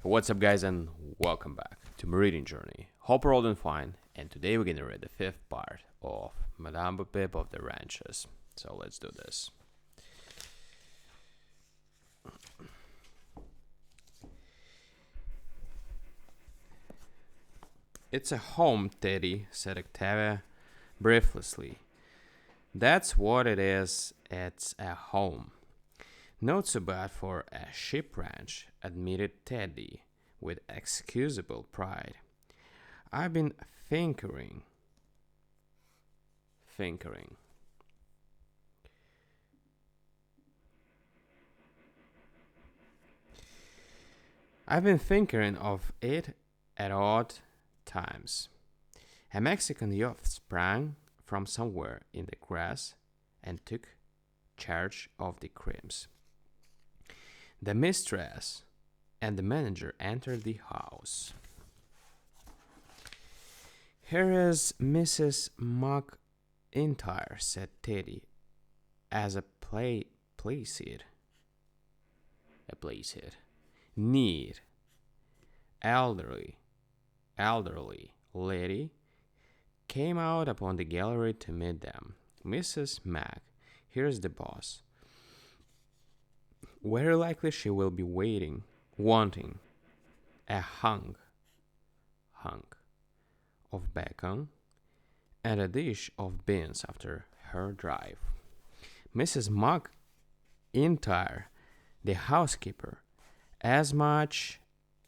What's up, guys, and welcome back to my reading journey. Hope you're all doing fine, and today we're gonna read the fifth part of Madame Bo-Peep of the Ranches. So let's do this. It's a home, Teddy, said Octavia breathlessly. That's what it is, it's a home. Not so bad for a sheep ranch, admitted Teddy with excusable pride. I've been thinkering. I've been thinking of it at odd times. A Mexican youth sprang from somewhere in the grass and took charge of the creams. The mistress and the manager entered the house. Here is Mrs. McIntyre, said Teddy, as placid, neat, elderly, elderly lady came out upon the gallery to meet them. Mrs. Mac, here's the boss. Very likely she will be wanting a hunk of bacon and a dish of beans after her drive. Mrs. McIntyre, the housekeeper, as much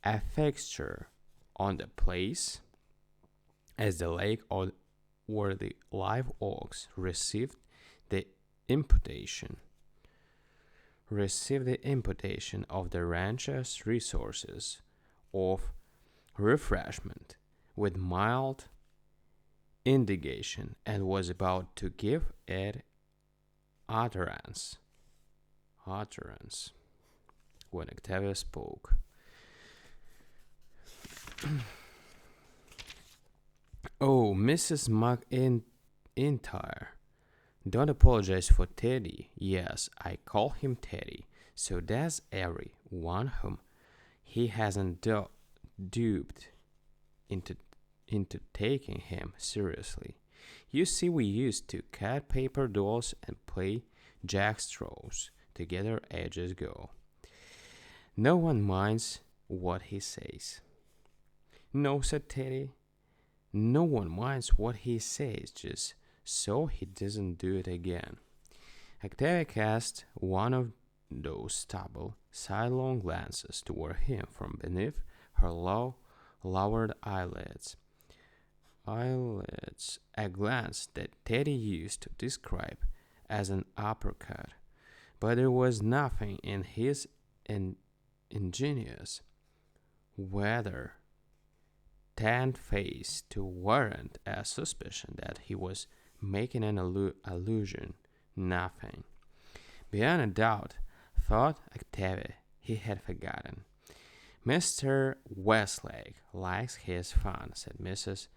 a fixture on the place as the lake or the live oaks, the imputation received the imputation of the rancher's resources of refreshment with mild indignation and was about to give it utterance when Octavia spoke. Oh, Mrs. McIntyre, don't apologize for Teddy. Yes, I call him Teddy. So does every one whom he hasn't duped into taking him seriously. You see, we used to cut paper dolls and play jackstraws together ages ago. No one minds what he says. No, said Teddy. No one minds what he says, just so he doesn't do it again. Octavia cast one of those stubble, sidelong glances toward him from beneath her lowered eyelids. A glance that Teddy used to describe as an uppercut, but there was nothing in his ingenious, weather tanned face to warrant a suspicion that he was making an allusion. Nothing. Beyond a doubt, thought Octavia, he had forgotten. Mr. Westlake likes his fun, said Mrs.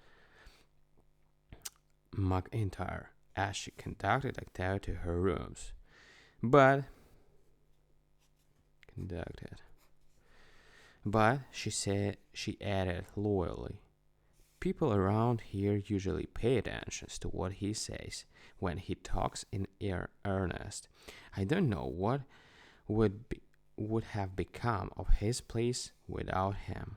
McIntyre as she conducted Octavia to her rooms. But she added loyally, people around here usually pay attention to what he says when he talks in earnest. I don't know what would have become of his place without him.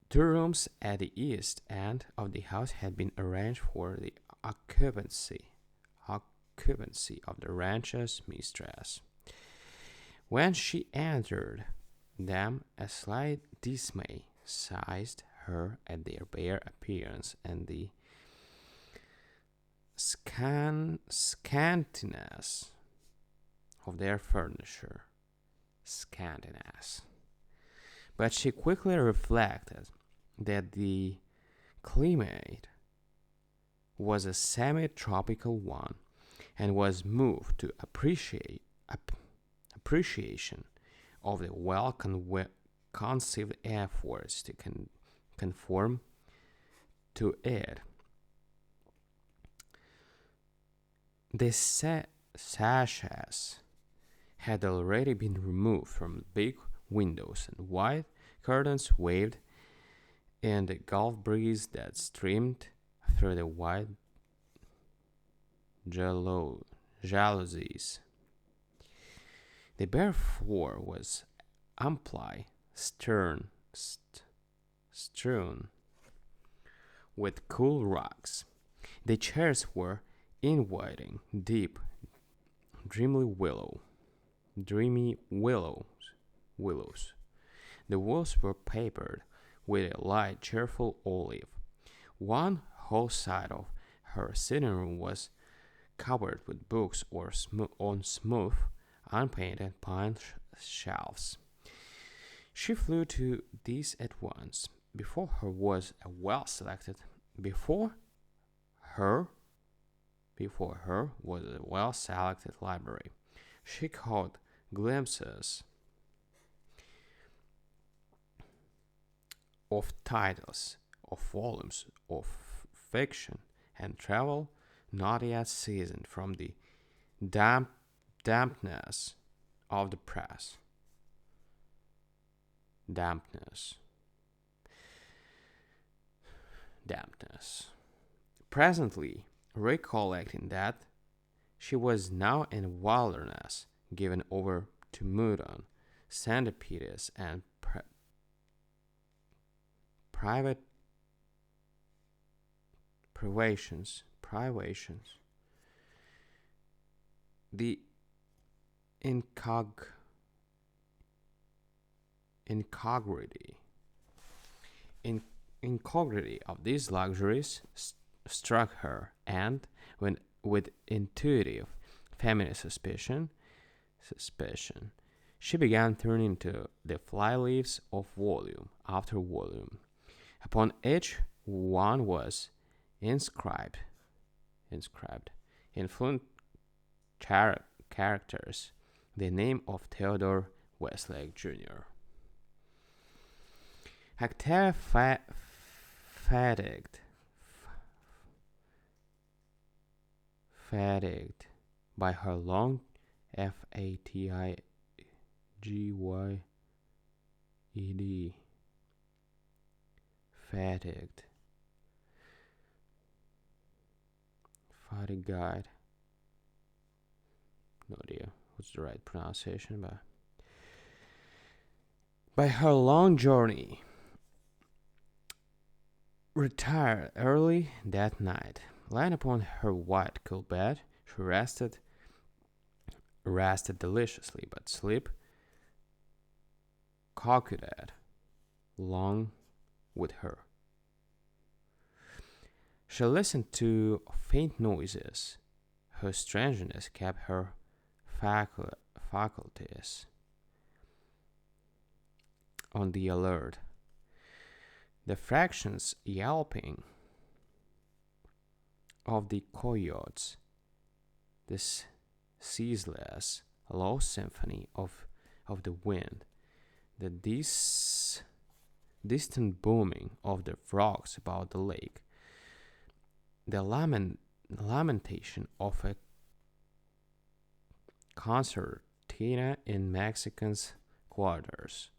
Two rooms at the east end of the house had been arranged for the occupancy of the rancher's mistress. When she entered them, a slight dismay seized her at their bare appearance and the scantiness of their furniture. Scantiness. But she quickly reflected that the climate was a semi-tropical one and was moved to appreciation of the well-conceived efforts to conform to it. The sashes had already been removed from the big windows, and white curtains waved in the gulf breeze that streamed through the white jalousies. The bare floor was amply strewn with cool rugs. The chairs were inviting, deep, dreamy willows. The walls were papered with a light, cheerful olive. One whole side of her sitting room was covered with books on smooth, unpainted pine shelves. She flew to these at once. Before her was a before her before her was a well-selected library. She caught glimpses of titles, of volumes of fiction and travel not yet seasoned from the dampness of the press. Dampness. Dampness. Presently, recollecting that she was now in wilderness, given over to mudon, centipedes, and private privations. The incongruity, incongruity of these luxuries struck her, and when with intuitive feminine suspicion, she began turning to the flyleaves of volume after volume. Upon each one was inscribed in fluent characters the name of Theodore Westlake Jr. Octavia fatigued by her long fatiged fatigued, no idea what's the right pronunciation, but by her long journey, retired early that night. Lying upon her white cool bed, she rested deliciously, but sleep coquetted long with her. She listened to faint noises, whose strangeness kept her faculties on the alert. The fractions yelping of the coyotes, this ceaseless low symphony of the wind, the distant booming of the frogs about the lake, the lamentation of a concertina in Mexican's quarters.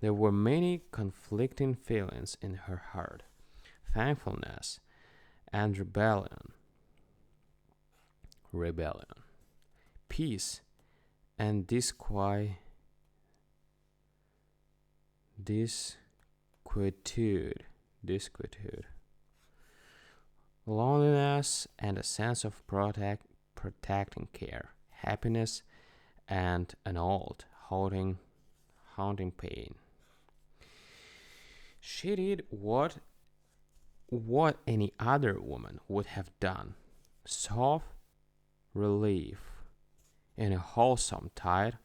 There were many conflicting feelings in her heart: thankfulness and rebellion, peace and disquietude, loneliness and a sense of protecting care, happiness and an old haunting pain. She did what any other woman would have done: soft relief in a wholesome tide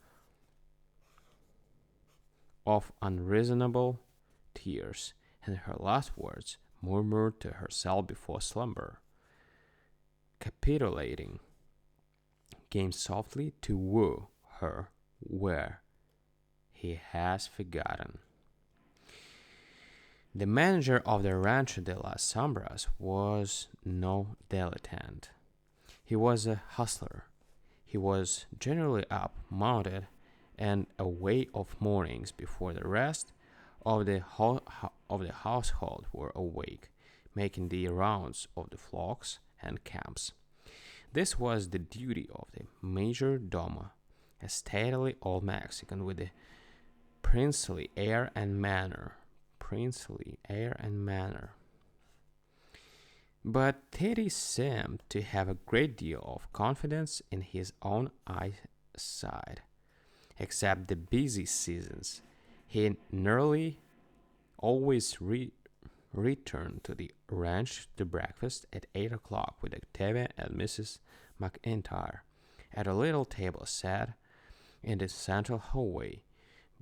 of unreasonable tears, and her last words murmured to herself before slumber, capitulating, came softly to woo her where he has forgotten. The manager of the Rancho de las Sombras was no dilettante. He was a hustler. He was generally up, mounted and away of mornings before the rest of the household were awake, making the rounds of the flocks and camps. This was the duty of the major domo, a stately old Mexican with a princely air and manner. Princely air and manner. But Teddy seemed to have a great deal of confidence in his own eyesight. Except the busy seasons, he nearly always returned to the ranch to breakfast at 8 o'clock with Octavia and Mrs. McIntyre at a little table set in the central hallway,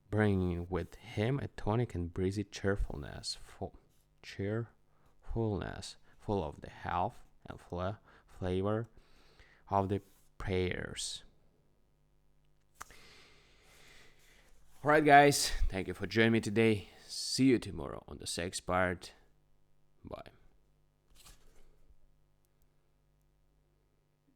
bringing with him a tonic and breezy cheerfulness full of the health and flavor of the prayers. Alright, guys, thank you for joining me today. See you tomorrow on the sixth part. Bye.